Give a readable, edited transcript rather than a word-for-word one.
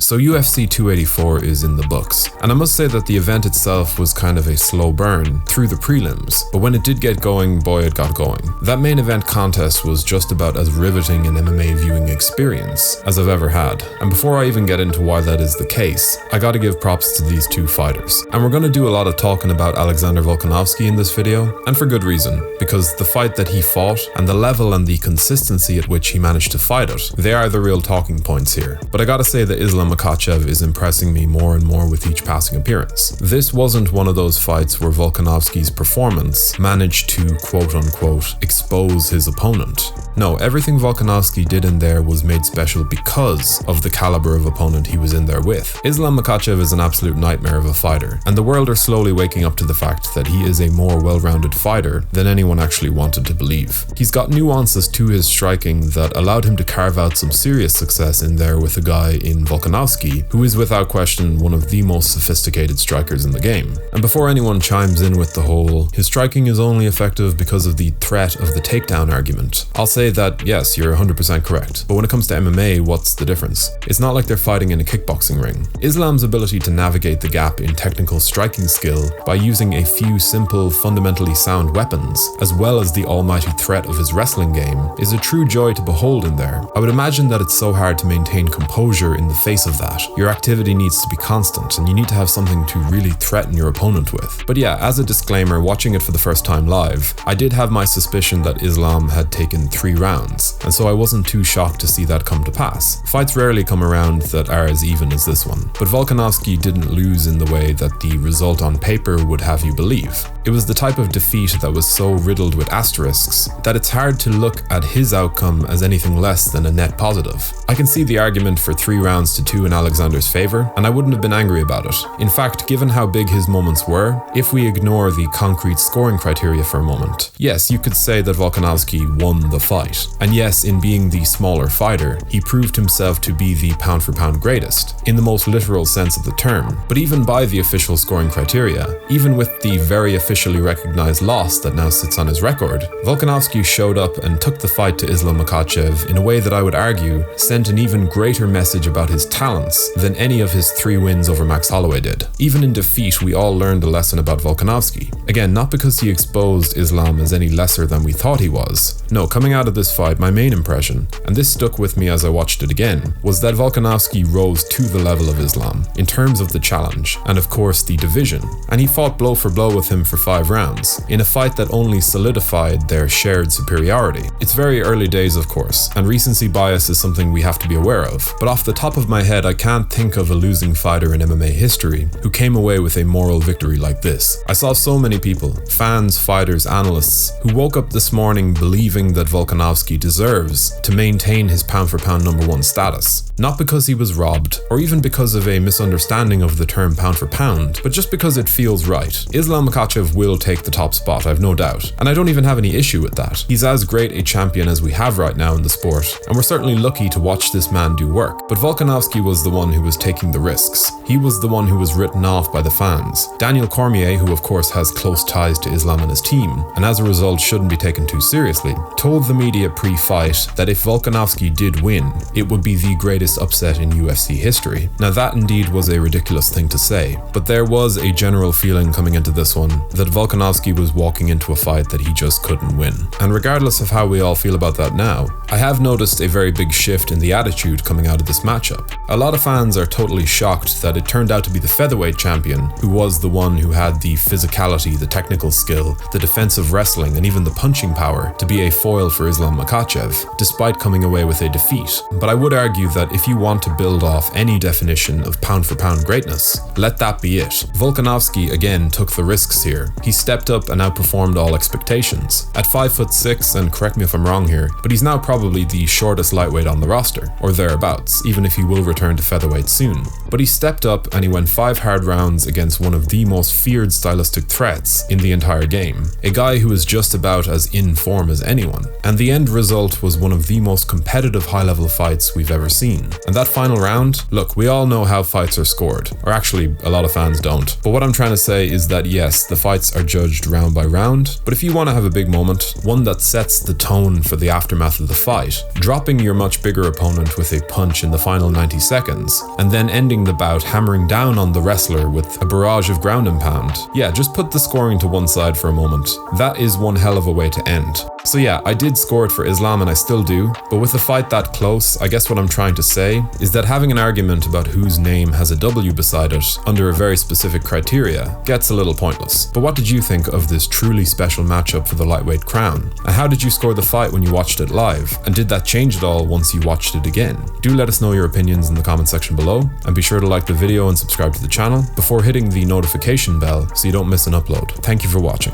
So UFC 284 is in the books, and I must say that the event itself was kind of a slow burn through the prelims, but when it did get going, boy it got going. That main event contest was just about as riveting an MMA viewing experience as I've ever had, and before I even get into why that is the case, I gotta give props to these two fighters. And we're gonna do a lot of talking about Alexander Volkanovski in this video, and for good reason, because the fight that he fought and the level and the consistency at which he managed to fight it, they are the real talking points here. But I gotta say that Islam Makhachev is impressing me more and more with each passing appearance. This wasn't one of those fights where Volkanovski's performance managed to quote-unquote expose his opponent. No, everything Volkanovski did in there was made special because of the caliber of opponent he was in there with. Islam Makhachev is an absolute nightmare of a fighter, and the world are slowly waking up to the fact that he is a more well-rounded fighter than anyone actually wanted to believe. He's got nuances to his striking that allowed him to carve out some serious success in there with a guy in Volkanovski, who is without question one of the most sophisticated strikers in the game. And before anyone chimes in with the whole, his striking is only effective because of the threat of the takedown argument, I'll say that yes, you're 100% correct. But when it comes to MMA, what's the difference? It's not like they're fighting in a kickboxing ring. Islam's ability to navigate the gap in technical striking skill by using a few simple, fundamentally sound weapons, as well as the almighty threat of his wrestling game, is a true joy to behold in there. I would imagine that it's so hard to maintain composure in the face of that. Your activity needs to be constant, and you need to have something to really threaten your opponent with. But yeah, as a disclaimer, watching it for the first time live, I did have my suspicion that Islam had taken 3 rounds, and so I wasn't too shocked to see that come to pass. Fights rarely come around that are as even as this one, but Volkanovski didn't lose in the way that the result on paper would have you believe. It was the type of defeat that was so riddled with asterisks that it's hard to look at his outcome as anything less than a net positive. I can see the argument for 3 rounds to 2 in Alexander's favor, and I wouldn't have been angry about it. In fact, given how big his moments were, if we ignore the concrete scoring criteria for a moment, yes, you could say that Volkanovski won the fight. And yes, in being the smaller fighter, he proved himself to be the pound-for-pound greatest, in the most literal sense of the term. But even by the official scoring criteria, even with the very officially recognized loss that now sits on his record, Volkanovski showed up and took the fight to Islam Makhachev in a way that I would argue sent an even greater message about his talents than any of his 3 wins over Max Holloway did. Even in defeat, we all learned a lesson about Volkanovski. Again, not because he exposed Islam as any lesser than we thought he was. No, coming out of this fight, my main impression, and this stuck with me as I watched it again, was that Volkanovski rose to the level of Islam in terms of the challenge, and of course the division, and he fought blow for blow with him for 5 rounds, in a fight that only solidified their shared superiority. It's very early days, of course, and recency bias is something we have to be aware of, but off the top of my head I can't think of a losing fighter in MMA history who came away with a moral victory like this. I saw so many people, fans, fighters, analysts, who woke up this morning believing that Volkanovski deserves to maintain his pound-for-pound #1 status. Not because he was robbed, or even because of a misunderstanding of the term pound-for-pound, but just because it feels right. Islam Makhachev will take the top spot, I've no doubt, and I don't even have any issue with that. He's as great a champion as we have right now in the sport, and we're certainly lucky to watch this man do work. But Volkanovski was the one who was taking the risks. He was the one who was written off by the fans. Daniel Cormier, who of course has close ties to Islam and his team, and as a result shouldn't be taken too seriously, told the media pre-fight that if Volkanovski did win, it would be the greatest upset in UFC history. Now that indeed was a ridiculous thing to say, but there was a general feeling coming into this one that Volkanovski was walking into a fight that he just couldn't win. And regardless of how we all feel about that now, I have noticed a very big shift in the attitude coming out of this matchup. A lot of fans are totally shocked that it turned out to be the featherweight champion who was the one who had the physicality, the technical skill, the defensive wrestling, and even the punching power to be a foil for Islam Makhachev, despite coming away with a defeat. But I would argue that if you want to build off any definition of pound-for-pound greatness, let that be it. Volkanovski again took the risks here. He stepped up and outperformed all expectations. At 5'6", and correct me if I'm wrong here, but he's now probably the shortest lightweight on the roster, or thereabouts, even if he will return to featherweight soon. But he stepped up and he went 5 hard rounds against one of the most feared stylistic threats in the entire game. A guy who is just about as in form as anyone. And the end result was one of the most competitive high-level fights we've ever seen. And that final round, look, we all know how fights are scored, or actually a lot of fans don't. But what I'm trying to say is that yes, the fights are judged round by round, but if you want to have a big moment, one that sets the tone for the aftermath of the fight, dropping your much bigger opponent with a punch in the final 90 seconds, and then ending the bout hammering down on the wrestler with a barrage of ground and pound. Yeah, just put the scoring to one side for a moment. That is one hell of a way to end. So yeah, I did score it for Islam and I still do, but with a fight that close, I guess what I'm trying to say is that having an argument about whose name has a W beside it under a very specific criteria gets a little pointless. But what did you think of this truly special matchup for the lightweight crown? And how did you score the fight when you watched it live? And did that change at all once you watched it again? Do let us know your opinions in the comment section below, and be sure to like the video and subscribe to the channel before hitting the notification bell so you don't miss an upload. Thank you for watching.